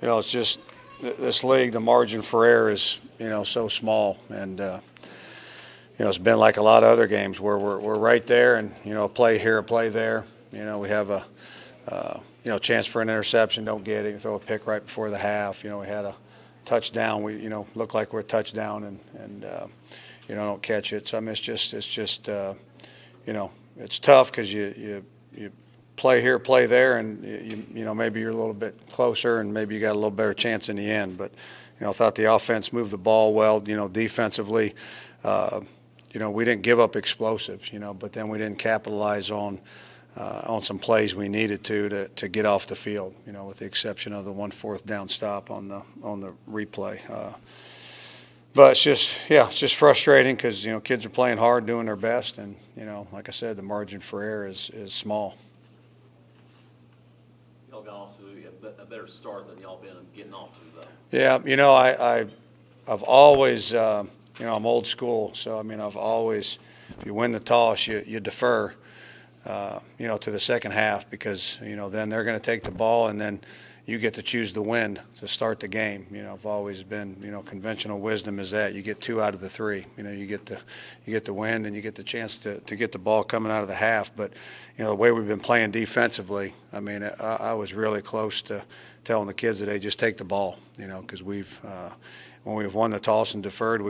it's just this league, the margin for error is, so small. And, it's been like a lot of other games where we're right there and, a play here, a play there. We have a, chance for an interception, don't get it, throw a pick right before the half. We had a touchdown. We, look like we're a touchdown and don't catch it. So, I mean, it's just it's tough because you play here, play there, and maybe you're a little bit closer, and maybe you got a little better chance in the end. But I thought the offense moved the ball well. Defensively, we didn't give up explosives. But then we didn't capitalize on some plays we needed to get off the field. With the exception of the 1 4th down stop on the replay. But it's just frustrating because kids are playing hard, doing their best, and like I said, the margin for error is small. Y'all got off to a better start than y'all been getting off to, though. Yeah, I've always, I'm old school, so I mean, I've always, if you win the toss, you defer, to the second half because then they're going to take the ball and then you get to choose the wind to start the game. I've always been, conventional wisdom is that you get 2 out of the 3. You get the wind and you get the chance to get the ball coming out of the half. But the way we've been playing defensively, I mean, I was really close to telling the kids today just take the ball, because we've when we've won the toss and deferred,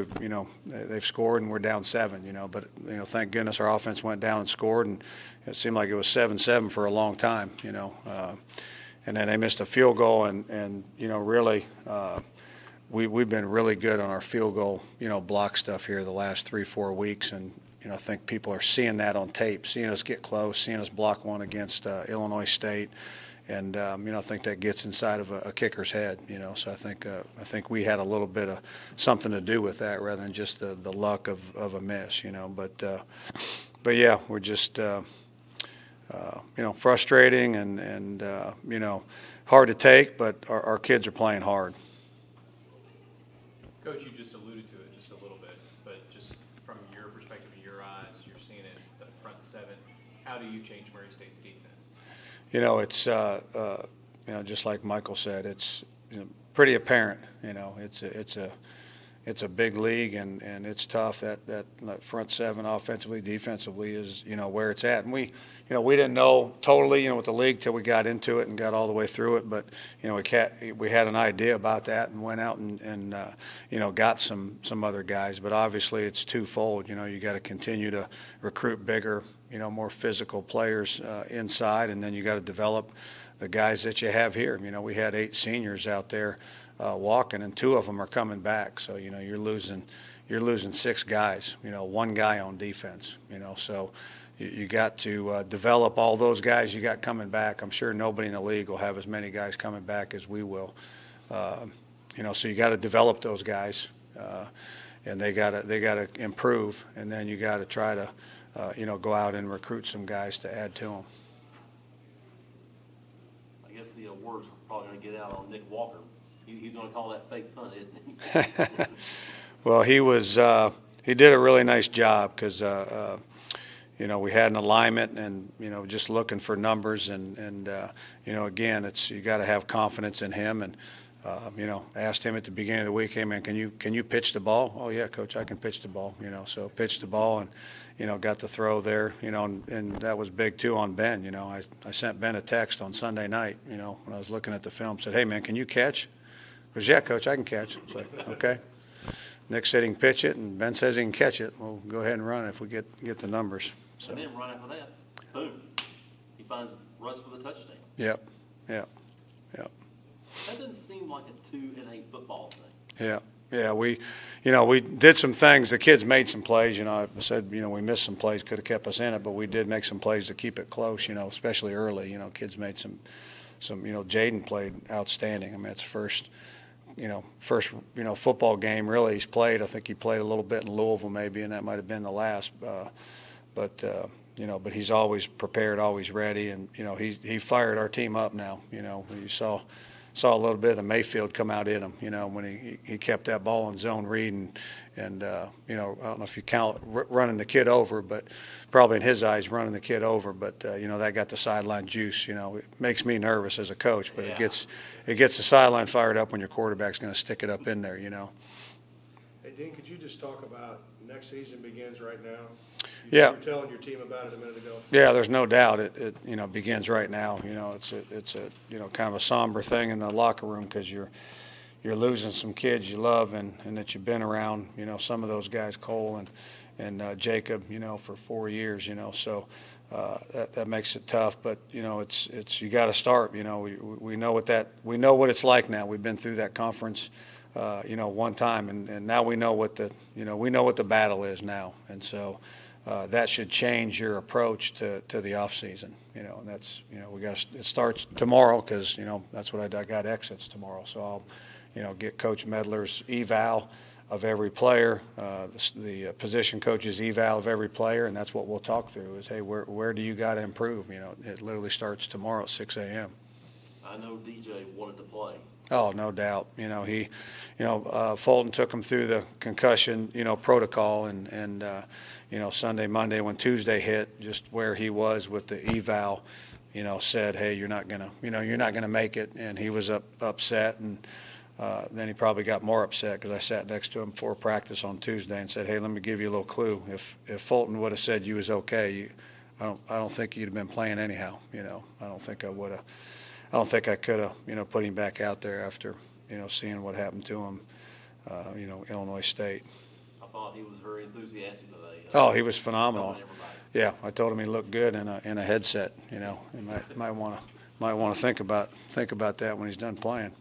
they've scored and we're down 7, But thank goodness our offense went down and scored, and it seemed like it was 7-7 for a long time, And then they missed a field goal, and really, we've been really good on our field goal, block stuff here the last 3-4 weeks, and I think people are seeing that on tape, seeing us get close, seeing us block one against Illinois State, and I think that gets inside of a kicker's head, So I think we had a little bit of something to do with that rather than just the luck of a miss, But yeah, we're just. Frustrating and hard to take, but our kids are playing hard. Coach, you just alluded to it just a little bit, but just from your perspective, in your eyes, you're seeing it, the front 7. How do you change Murray State's defense? It's just like Michael said, it's pretty apparent. It's a big league and it's tough. That front 7 offensively, defensively is where it's at, and we didn't know totally with the league till we got into it and got all the way through it. But we had an idea about that and went out and got some other guys. But obviously it's twofold. You got to continue to recruit bigger, more physical players inside, and then you got to develop the guys that you have here. We had 8 seniors out there walking, and 2 of them are coming back. So you're losing 6 guys. 1 guy on defense. So. You got to develop all those guys you got coming back. I'm sure nobody in the league will have as many guys coming back as we will. So you got to develop those guys, and they got to improve, and then you got to try to go out and recruit some guys to add to them. I guess the words are probably going to get out on Nick Walker. He's going to call that fake punt, isn't he? Well, he did a really nice job because. We had an alignment and, just looking for numbers and again, you got to have confidence in him and, asked him at the beginning of the week, hey man, can you pitch the ball? Oh yeah, coach, I can pitch the ball, so pitched the ball and, got the throw there, and that was big too on Ben. I sent Ben a text on Sunday night, when I was looking at the film, said, hey man, can you catch? He goes, yeah, coach, I can catch. It's like, okay. Nick said he can pitch it, and Ben says he can catch it. Well, go ahead and run it if we get the numbers. So. And then right after that, boom, he finds Russ with a touchdown. Yep. That doesn't seem like a 2-8 football thing. Yeah. We did some things. The kids made some plays. I said, we missed some plays, could have kept us in it, but we did make some plays to keep it close. Especially early. Kids made some. Jaden played outstanding. I mean, it's first football game really he's played. I think he played a little bit in Louisville maybe, and that might have been the last. But he's always prepared, always ready, and he fired our team up now. You saw saw a little bit of the Mayfield come out in him, you know, when he kept that ball in zone read and you know, I don't know if you count running the kid over, but probably in his eyes running the kid over, but you know, that got the sideline juice. You know, it makes me nervous as a coach, but Yeah. it gets the sideline fired up when your quarterback's going to stick it up in there, you know. Hey, Dean, could you just talk about next season begins right now? Yeah. You were telling your team about it a minute ago. Yeah, there's no doubt it you know, begins right now. You know, it's a you know, kind of a somber thing in the locker room because you're losing some kids you love and that you've been around. You know, some of those guys, Cole and Jacob, you know, for 4 years. You know, so that makes it tough. But you know, it's you got to start. You know, we know what it's like now. We've been through that conference. You know, one time, and now we know what the battle is now, and so that should change your approach to the off season. You know, and that's, you know, it starts tomorrow because, you know, that's what I got exits tomorrow, so I'll, you know, get Coach Medler's eval of every player, the position coach's eval of every player, and that's what we'll talk through is, hey, where do you got to improve? You know, it literally starts tomorrow at 6 a.m. I know DJ wanted to play. Oh, no doubt. You know, Fulton took him through the concussion, you know, protocol and you know, Sunday, Monday, when Tuesday hit, just where he was with the eval, you know, said, hey, you're not going to make it. And he was upset. And then he probably got more upset because I sat next to him before practice on Tuesday and said, hey, let me give you a little clue. If Fulton would have said you was okay, I don't think you'd have been playing anyhow. You know, I don't think I could have, you know, put him back out there after, you know, seeing what happened to him, you know, Illinois State. I thought he was very enthusiastic today. Oh, he was phenomenal. Telling everybody. Yeah, I told him he looked good in a headset. You know, he might want to think about that when he's done playing.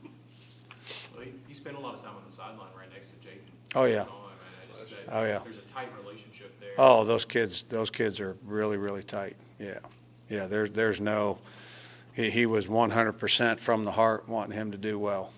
Well, you spend a lot of time on the sideline right next to Jake. Oh, yeah. Oh, yeah. There's a tight relationship there. Oh, those kids are really, really tight. Yeah, yeah. There's no. He was 100% from the heart wanting him to do well.